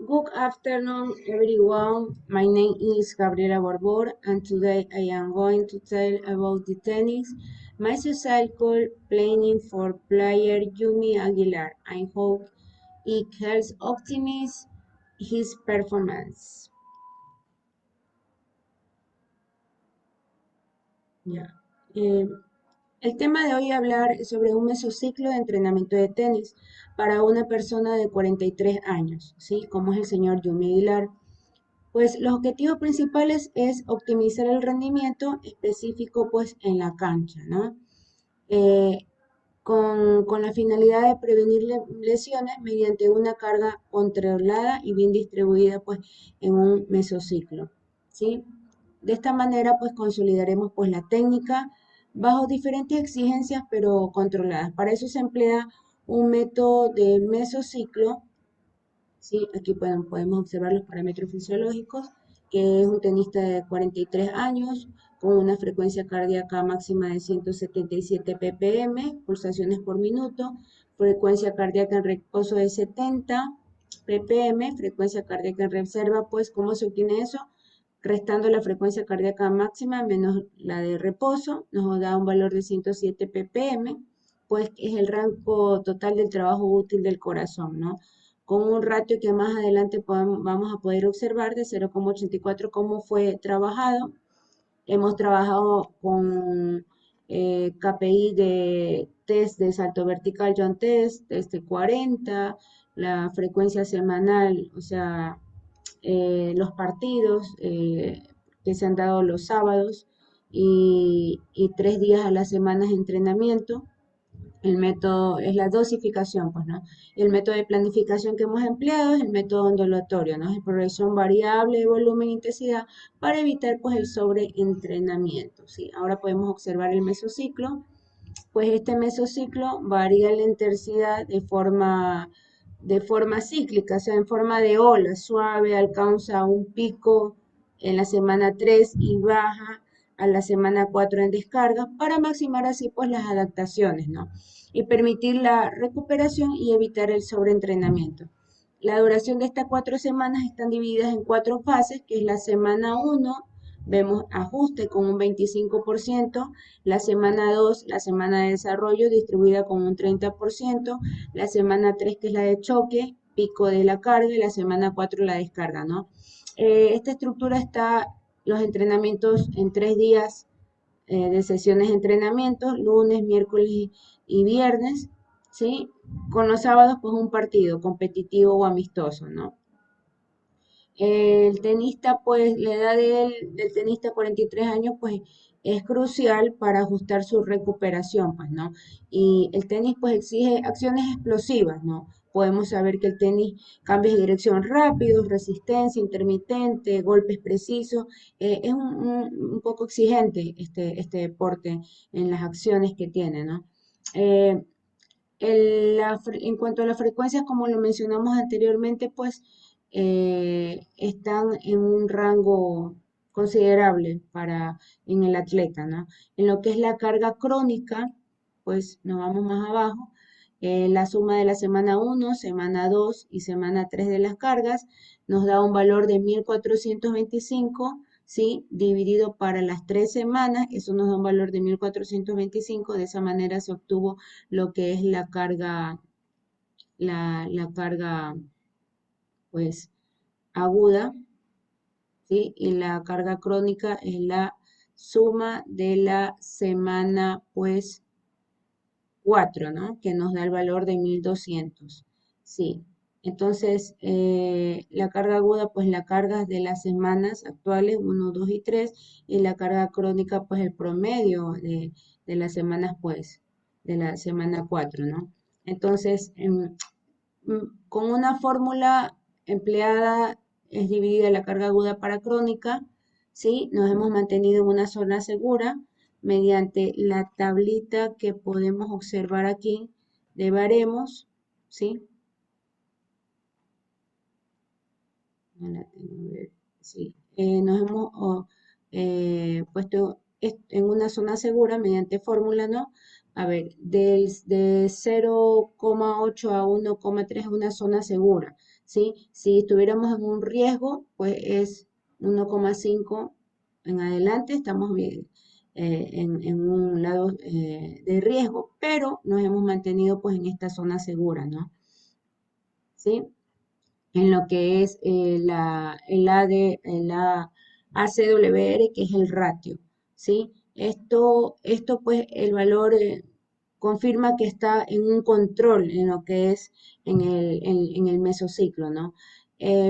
Good afternoon, everyone. My name is Gabriela Borbor, and today I am going to tell about the tennis, my cycle planning for player Yumi Aguilar. I hope it helps optimize his performance. Ya. Eh, el tema de hoy hablar sobre un mesociclo de entrenamiento de tenis para una persona de 43 años, ¿sí? Como es el señor Yumi Aguilar. Pues los objetivos principales es optimizar el rendimiento específico pues en la cancha, ¿no? Eh, con la finalidad de prevenir lesiones mediante una carga controlada y bien distribuida pues en un mesociclo, ¿sí? De esta manera pues consolidaremos pues la técnica bajo diferentes exigencias pero controladas. Para eso se emplea un método de mesociclo. Sí, aquí podemos observar los parámetros fisiológicos, que es un tenista de 43 años, con una frecuencia cardíaca máxima de 177 ppm, pulsaciones por minuto, frecuencia cardíaca en reposo de 70 ppm, frecuencia cardíaca en reserva, pues, ¿cómo se obtiene eso? Restando la frecuencia cardíaca máxima menos la de reposo, nos da un valor de 107 ppm, pues es el rango total del trabajo útil del corazón, ¿no? Con un ratio que más adelante vamos a poder observar de 0,84 cómo fue trabajado. Hemos trabajado con KPI de test de salto vertical John Test, de 40, la frecuencia semanal, o sea, los partidos que se han dado los sábados y 3 días a la semana de entrenamiento. El método es la dosificación, pues, ¿no? El método de planificación que hemos empleado es el método ondulatorio, ¿no? Es progresión variable de volumen e intensidad para evitar, pues, el sobreentrenamiento, ¿sí? Ahora podemos observar el mesociclo. Pues este mesociclo varía la intensidad de forma cíclica, o sea, en forma de ola, suave, alcanza un pico en la semana 3 y baja a la semana 4 en descarga para maximar así pues las adaptaciones, ¿no? Y permitir la recuperación y evitar el sobreentrenamiento. La duración de estas 4 semanas están divididas en 4 fases, que es la semana 1, vemos ajuste con un 25%, la semana 2, la semana de desarrollo distribuida con un 30%, la semana 3 que es la de choque, pico de la carga y la semana 4 la descarga, ¿no? Esta estructura está los entrenamientos en 3 días de sesiones de entrenamiento, lunes, miércoles y viernes, ¿sí? Con los sábados, pues un partido competitivo o amistoso, ¿no? El tenista, pues, la edad del tenista, 43 años, pues, es crucial para ajustar su recuperación, pues, ¿no? Y el tenis, pues, exige acciones explosivas, ¿no? Podemos saber que el tenis cambia de dirección rápido, resistencia intermitente, golpes precisos. Es un poco exigente este deporte en las acciones que tiene, ¿no? Eh, en cuanto a las frecuencias, como lo mencionamos anteriormente, pues están en un rango considerable en el atleta, ¿no? En lo que es la carga crónica, pues nos vamos más abajo. La suma de la semana 1, semana 2 y semana 3 de las cargas nos da un valor de 1425. ¿Sí? Dividido para las 3 semanas, eso nos da un valor de 1425. De esa manera se obtuvo lo que es la carga, pues, aguda, ¿sí? Y la carga crónica es la suma de la semana, pues, 4, ¿no? Que nos da el valor de 1200, ¿sí? Entonces, la carga aguda, pues la carga de las semanas actuales, 1, 2 y 3, y la carga crónica, pues el promedio de las semanas, pues, de la semana 4, ¿no? Entonces, con una fórmula empleada es dividida la carga aguda para crónica, ¿sí? Nos hemos mantenido en una zona segura mediante la tablita que podemos observar aquí de baremos, ¿sí? No la tengo, a ver, sí. Nos hemos puesto en una zona segura mediante fórmula, ¿no? a ver, de 0,8 a 1,3 es una zona segura, ¿sí? Si estuviéramos en un riesgo, pues es 1,5 en adelante, estamos bien, en un lado de riesgo, pero nos hemos mantenido pues en esta zona segura, ¿no? ¿Sí? En lo que es el ACWR, que es el ratio, ¿sí? Esto pues el valor confirma que está en un control en lo que es en el mesociclo, ¿no?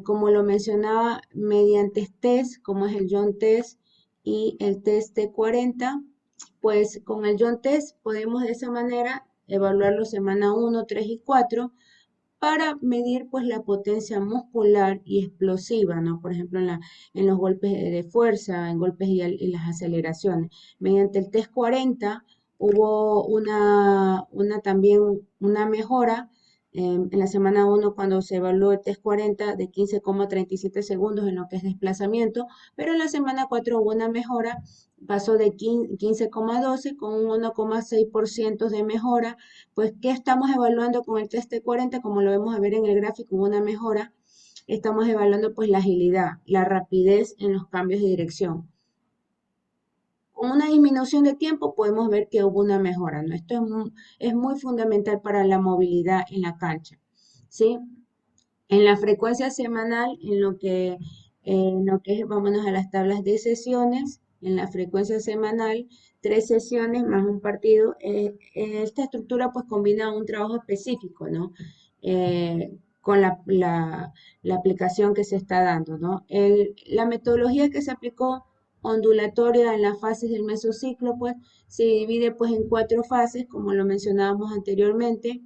Como lo mencionaba, mediante test, como es el John Test y el test T40, pues con el John Test podemos de esa manera evaluarlo semana 1, 3 y 4 para medir pues la potencia muscular y explosiva, ¿no? Por ejemplo, en los golpes de fuerza, en golpes y las aceleraciones. Mediante el test 40 hubo también una mejora en la semana 1 cuando se evaluó el test 40 de 15,37 segundos en lo que es desplazamiento, pero en la semana 4 hubo una mejora, pasó de 15,12 con un 1,6% de mejora. Pues, ¿qué estamos evaluando con el test T40? Como lo vemos a ver en el gráfico, hubo una mejora. Estamos evaluando pues la agilidad, la rapidez en los cambios de dirección. Con una disminución de tiempo podemos ver que hubo una mejora, ¿no? Esto es muy fundamental para la movilidad en la cancha, ¿sí? En la frecuencia semanal, en lo que es, vámonos a las tablas de sesiones, en la frecuencia semanal, 3 sesiones más un partido. Esta estructura pues combina un trabajo específico, ¿no? Con la aplicación que se está dando, ¿no? La metodología que se aplicó ondulatoria en las fases del mesociclo, pues se divide pues en 4 fases, como lo mencionábamos anteriormente,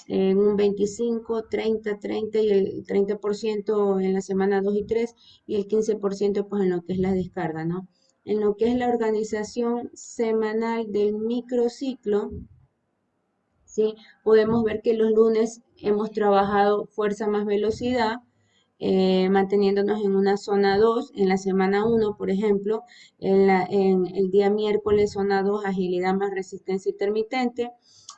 en un 25, 30, 30 y el 30% en la semana 2 y 3 y el 15% pues en lo que es la descarga, ¿no? En lo que es la organización semanal del microciclo, ¿sí? Podemos ver que los lunes hemos trabajado fuerza más velocidad, manteniéndonos en una zona 2 en la semana 1, por ejemplo, en el día miércoles zona 2 agilidad más resistencia intermitente,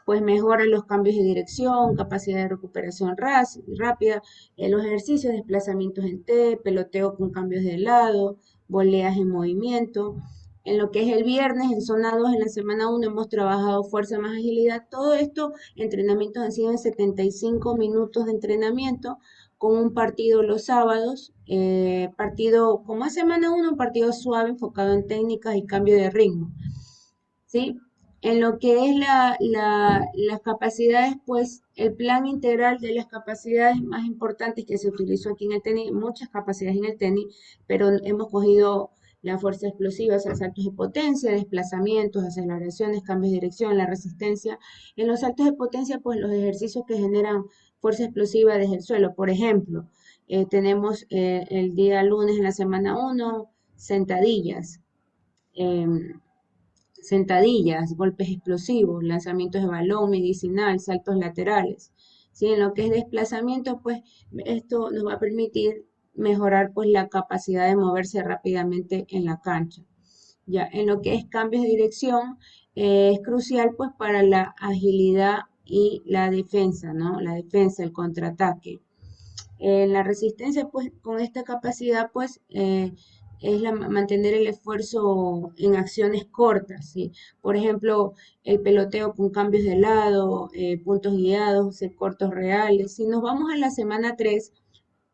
pues mejora los cambios de dirección, capacidad de recuperación rápida, los ejercicios, desplazamientos en T, peloteo con cambios de lado, voleas en movimiento. En lo que es el viernes, en zona 2 en la semana 1 hemos trabajado fuerza más agilidad. Todo esto, entrenamientos han sido en 75 minutos de entrenamiento con un partido los sábados, partido como es semana 1, un partido suave enfocado en técnicas y cambio de ritmo, ¿sí? En lo que es las capacidades, pues el plan integral de las capacidades más importantes que se utilizó aquí en el tenis, muchas capacidades en el tenis, pero hemos cogido la fuerza explosiva, o sea, saltos de potencia, desplazamientos, aceleraciones, cambios de dirección, la resistencia. En los saltos de potencia, pues los ejercicios que generan fuerza explosiva desde el suelo. Por ejemplo, tenemos el día lunes en la semana 1, sentadillas. em, Sentadillas, golpes explosivos, lanzamientos de balón medicinal, saltos laterales. ¿Sí? En lo que es desplazamiento, pues esto nos va a permitir mejorar pues la capacidad de moverse rápidamente en la cancha. Ya, en lo que es cambios de dirección, es crucial pues para la agilidad y la defensa, ¿no? La defensa, el contraataque. La resistencia, pues, con esta capacidad, pues, es mantener el esfuerzo en acciones cortas, ¿sí? Por ejemplo, el peloteo con cambios de lado, puntos guiados, cortos reales. Si nos vamos a la semana 3,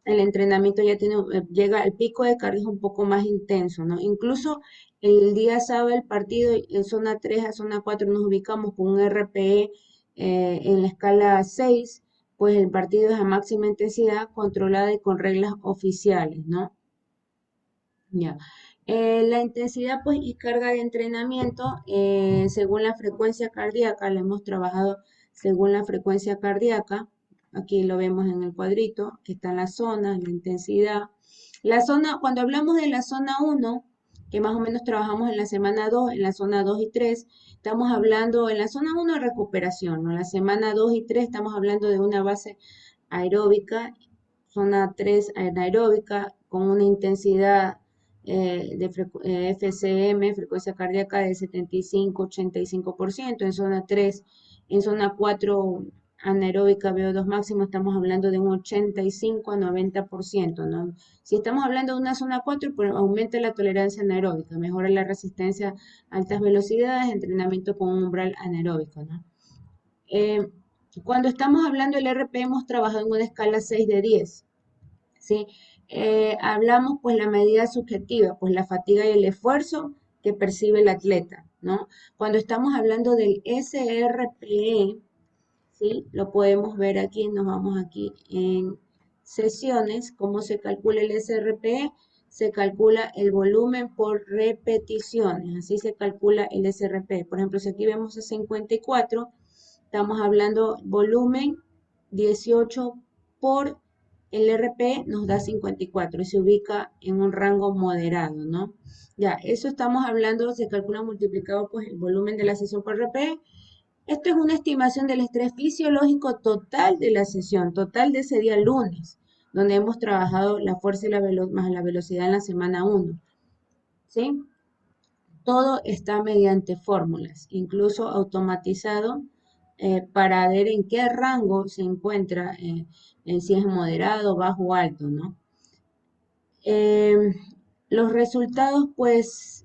el entrenamiento ya tiene, llega, el pico de carga es un poco más intenso, ¿no? Incluso el día sábado el partido, en zona 3 a zona 4 nos ubicamos con un RPE en la escala 6, pues el partido es a máxima intensidad controlada y con reglas oficiales, ¿no? Ya. La intensidad pues y carga de entrenamiento según la frecuencia cardíaca, la hemos trabajado según la frecuencia cardíaca. Aquí lo vemos en el cuadrito, que están las zonas, la intensidad. La zona, cuando hablamos de la zona 1, que más o menos trabajamos en la semana 2, en la zona 2 y 3, estamos hablando en la zona 1 de recuperación, ¿no? En la semana 2 y 3 estamos hablando de una base aeróbica, zona 3 anaeróbica, con una intensidad FCM, frecuencia cardíaca de 75-85%, en zona 3, en zona 4 anaeróbica VO2 máximo estamos hablando de un 85 a 90%, ¿no? Si estamos hablando de una zona 4, pues aumenta la tolerancia anaeróbica, mejora la resistencia a altas velocidades, entrenamiento con un umbral anaeróbico, ¿no? Eh, Cuando estamos hablando del RP hemos trabajado en una escala 6 de 10, ¿sí? Hablamos pues la medida subjetiva, pues la fatiga y el esfuerzo que percibe el atleta, ¿no? Cuando estamos hablando del SRPE, ¿sí? Lo podemos ver aquí, nos vamos aquí en sesiones, cómo se calcula el SRPE, se calcula el volumen por repeticiones, así se calcula el SRPE. Por ejemplo, si aquí vemos a 54, estamos hablando volumen 18 por el RP nos da 54 y se ubica en un rango moderado, ¿no? Ya, eso estamos hablando, se calcula multiplicado pues el volumen de la sesión por RP. Esto es una estimación del estrés fisiológico total de la sesión, total de ese día lunes, donde hemos trabajado la fuerza y más la velocidad en la semana 1, ¿sí? Todo está mediante fórmulas, incluso automatizado, para ver en qué rango se encuentra, en si es moderado, bajo o alto, ¿no? Eh, los resultados, pues,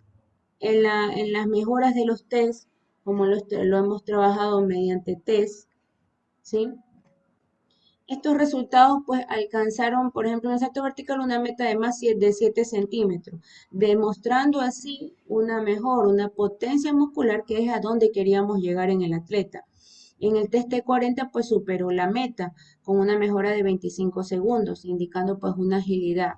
en las mejoras de los test, como lo hemos trabajado mediante test, ¿sí? Estos resultados pues alcanzaron, por ejemplo, en el salto vertical una meta de más de 7 centímetros, demostrando así una potencia muscular que es a donde queríamos llegar en el atleta. En el test T40 pues superó la meta con una mejora de 25 segundos, indicando pues una agilidad,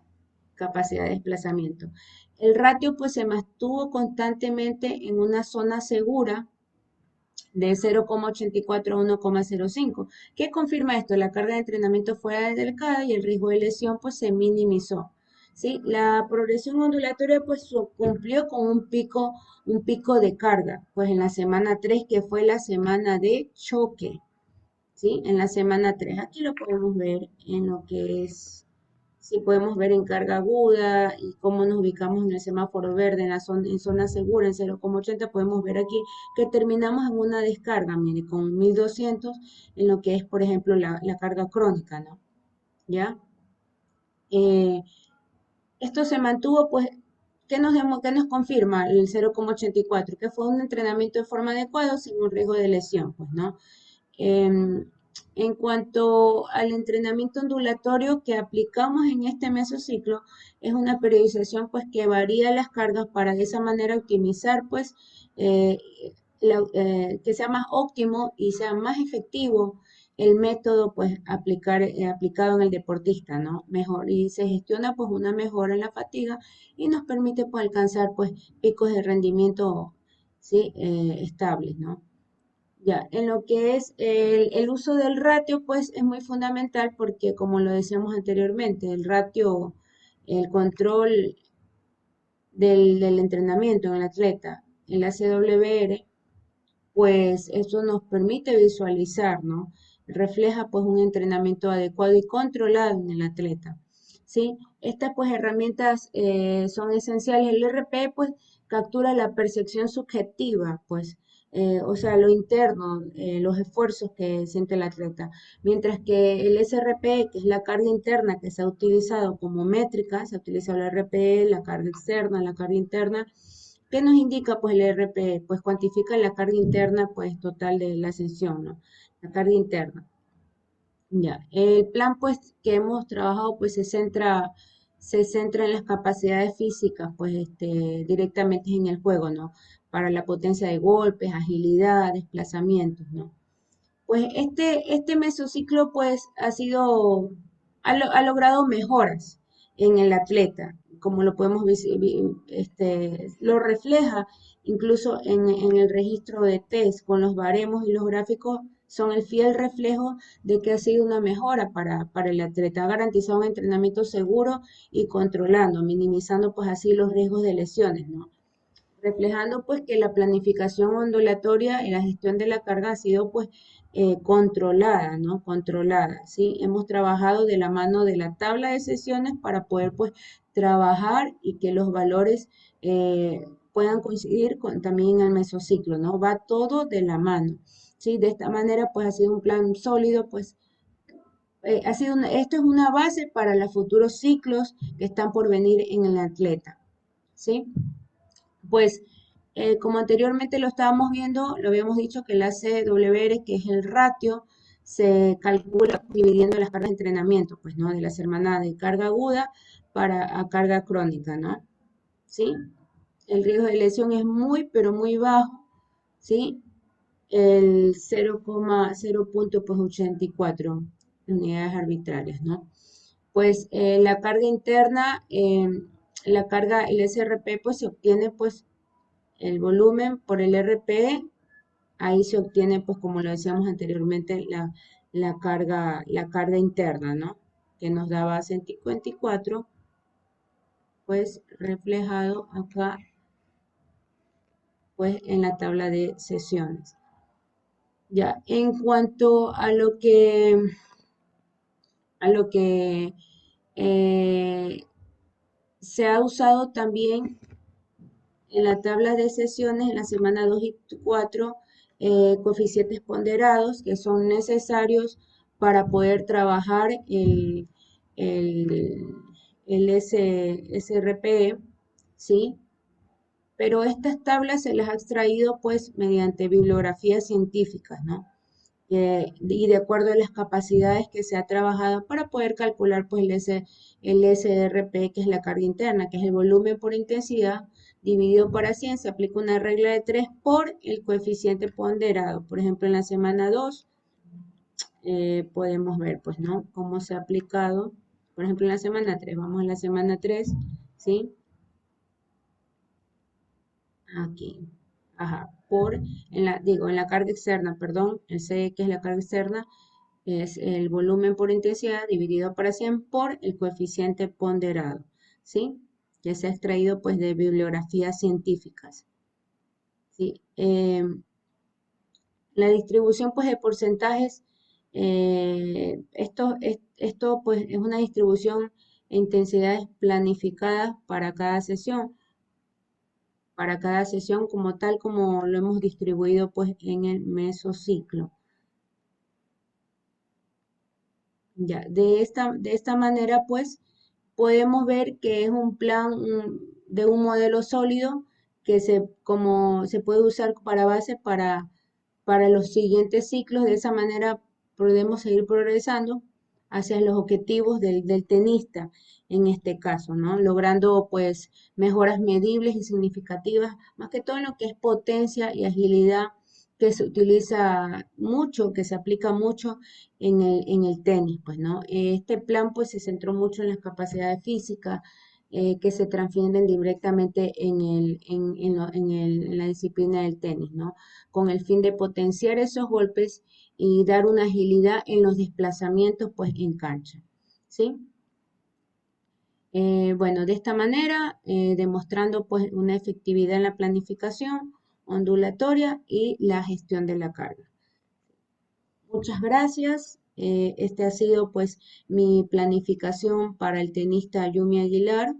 capacidad de desplazamiento. El ratio pues se mantuvo constantemente en una zona segura de 0,84 a 1,05. ¿Qué confirma esto? La carga de entrenamiento fuera delicada y el riesgo de lesión pues se minimizó. ¿Sí? La progresión ondulatoria pues cumplió con un pico de carga, pues en la semana 3 que fue la semana de choque, ¿sí? En la semana 3. Aquí lo podemos ver en lo que es, si podemos ver en carga aguda y cómo nos ubicamos en el semáforo verde en zona segura en 0,80, podemos ver aquí que terminamos en una descarga, mire, con 1200 en lo que es, por ejemplo, la carga crónica, ¿no? ¿Ya? Eh, Esto se mantuvo, pues, qué nos confirma el 0,84? Que fue un entrenamiento de forma adecuada sin un riesgo de lesión, pues, ¿no? Em, en cuanto al entrenamiento ondulatorio que aplicamos en este mesociclo, es una periodización pues que varía las cargas para de esa manera optimizar pues eh, que sea más óptimo y sea más efectivo el método pues aplicado en el deportista, ¿no? Mejor y se gestiona pues una mejora en la fatiga y nos permite pues alcanzar pues picos de rendimiento, ¿sí? Estables, ¿no? Ya, en lo que es el uso del ratio, pues es muy fundamental porque, como lo decíamos anteriormente, el ratio, el control del entrenamiento en el atleta, el ACWR, pues eso nos permite visualizar, ¿no? Refleja pues un entrenamiento adecuado y controlado en el atleta, ¿sí? Estas pues herramientas son esenciales. El RP pues captura la percepción subjetiva, pues, o sea, lo interno, los esfuerzos que siente el atleta, mientras que el SRP, que es la carga interna que se ha utilizado como métrica, se ha utilizado el RP, la carga externa, la carga interna. ¿Qué nos indica pues el RP? Pues cuantifica la carga interna pues total de la sesión, ¿no? La carga interna. Ya, el plan pues que hemos trabajado pues se centra en las capacidades físicas pues directamente en el juego, ¿no? Para la potencia de golpes, agilidad, desplazamientos, ¿no? Pues este mesociclo pues ha logrado mejoras en el atleta, como lo podemos lo refleja incluso en el registro de test con los baremos y los gráficos son el fiel reflejo de que ha sido una mejora para el atleta, ha garantizado un entrenamiento seguro y controlando, minimizando pues así los riesgos de lesiones, ¿no? Reflejando pues que la planificación ondulatoria y la gestión de la carga ha sido pues controlada, ¿no? Controlada, ¿sí? Hemos trabajado de la mano de la tabla de sesiones para poder, pues, trabajar y que los valores puedan coincidir con, también en el mesociclo, ¿no? Va todo de la mano, ¿sí? De esta manera, pues, ha sido un plan sólido, pues, esto es una base para los futuros ciclos que están por venir en el atleta, ¿sí? Pues, como anteriormente lo estábamos viendo, lo habíamos dicho que el ACWR, que es el ratio, se calcula dividiendo las cargas de entrenamiento, pues, ¿no? De la semana de carga aguda para a carga crónica, ¿no? ¿Sí? El riesgo de lesión es muy, pero muy bajo, ¿sí? El 0,84 unidades arbitrarias, ¿no? Pues la carga interna, la carga, el SRP, pues se obtiene, pues, el volumen por el RPE, ahí se obtiene, pues como lo decíamos anteriormente, la carga interna, ¿no? Que nos daba 54, pues reflejado acá, pues en la tabla de sesiones. Ya, en cuanto a lo que se ha usado también en la tabla de sesiones, en la semana 2 y 4, coeficientes ponderados que son necesarios para poder trabajar el, el SRPE, ¿sí? Pero estas tablas se las ha extraído pues mediante bibliografías científicas, ¿no? Y de acuerdo a las capacidades que se ha trabajado para poder calcular pues el SRP, que es la carga interna, que es el volumen por intensidad dividido para 100, se aplica una regla de 3 por el coeficiente ponderado. Por ejemplo, en la semana 2 podemos ver pues, ¿no? Cómo se ha aplicado. Por ejemplo, en la semana 3, vamos a la semana 3, ¿sí? Aquí. Ajá, en la carga externa, perdón, el C, que es la carga externa, es el volumen por intensidad dividido para 100 por el coeficiente ponderado, ¿sí? Que se ha extraído pues de bibliografías científicas, ¿sí? La distribución pues de porcentajes, esto pues es una distribución e intensidades planificadas para cada sesión como tal como lo hemos distribuido pues en el mesociclo. Ya, de esta manera, pues, podemos ver que es un plan de un modelo sólido que como se puede usar para base para los siguientes ciclos. De esa manera podemos seguir progresando hacia los objetivos del tenista en este caso, ¿no? Logrando, pues, mejoras medibles y significativas, más que todo en lo que es potencia y agilidad que se utiliza mucho, que se aplica mucho en el tenis, pues, ¿no? Este plan, pues, se centró mucho en las capacidades físicas que se transfieren directamente en la disciplina del tenis, ¿no? Con el fin de potenciar esos golpes y dar una agilidad en los desplazamientos, pues, en cancha, ¿sí? Bueno, de esta manera, demostrando, pues, una efectividad en la planificación ondulatoria y la gestión de la carga. Muchas gracias. Este ha sido pues mi planificación para el tenista Yumi Aguilar,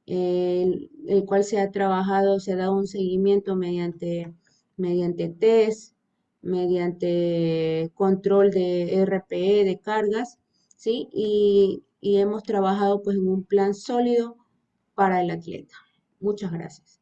el cual se ha trabajado, se ha dado un seguimiento mediante test, mediante control de RPE, de cargas, ¿sí? Y hemos trabajado pues en un plan sólido para el atleta. Muchas gracias.